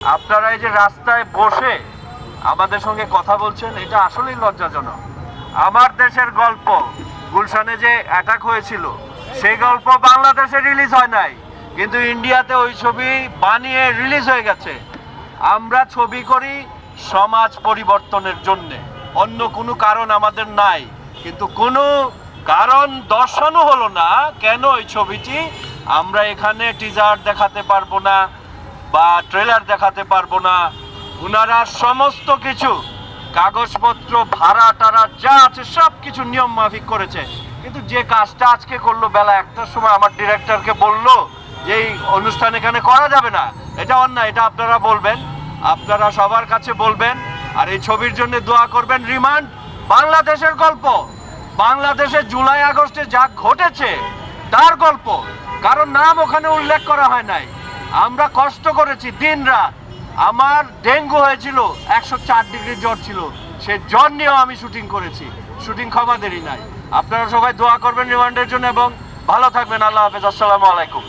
আপনারা এই যে রাস্তায় বসে আমাদের সঙ্গে কথা বলছেন, এটা আসলেই লজ্জাজনক। আমার দেশের গল্প, গুলশানে যে অ্যাটাক হয়েছিল সেই গল্প বাংলাদেশে রিলিজ হয় নাই, কিন্তু ইন্ডিয়াতে ওই ছবি বানিয়ে রিলিজ হয়ে গেছে। আমরা ছবি করি সমাজ পরিবর্তনের জন্যে, অন্য কোনো কারণ আমাদের নাই। কিন্তু কোনো কারণ দর্শানো হলো না কেন ওই ছবিটি আমরা এখানে টিজার দেখাতে পারবো না বা ট্রেলার দেখাতে পারবো না। ওনারা সমস্ত কিছু কাগজপত্র ভাড়া টাড়া যা আছে সব কিছু নিয়ম মাফিক করেছে, কিন্তু যে কাজটা আজকে করলো বেলা 1টার সময় আমার ডিরেক্টরকে বললো যে এই অনুষ্ঠান এখানে করা যাবে না, এটা অন্যায়। এটা আপনারা বলবেন, আপনারা সবার কাছে বলবেন, আর এই ছবির জন্য দোয়া করবেন। রিমান্ড বাংলাদেশের গল্প, বাংলাদেশে জুলাই আগস্টে যা ঘটেছে তার গল্প, কারণ নাম ওখানে উল্লেখ করা হয় নাই। আমরা কষ্ট করেছি দিন রাত। আমার ডেঙ্গু হয়েছিল, 104 ডিগ্রি জ্বর ছিল, সেই জ্বর নিয়েও আমি শুটিং করেছি। শুটিং ক্ষমা দেরি নাই। আপনারা সবাই দোয়া করবেন রিমান্ডের জন্য এবং ভালো থাকবেন। আল্লাহ হাফেজ। আসসালামু আলাইকুম।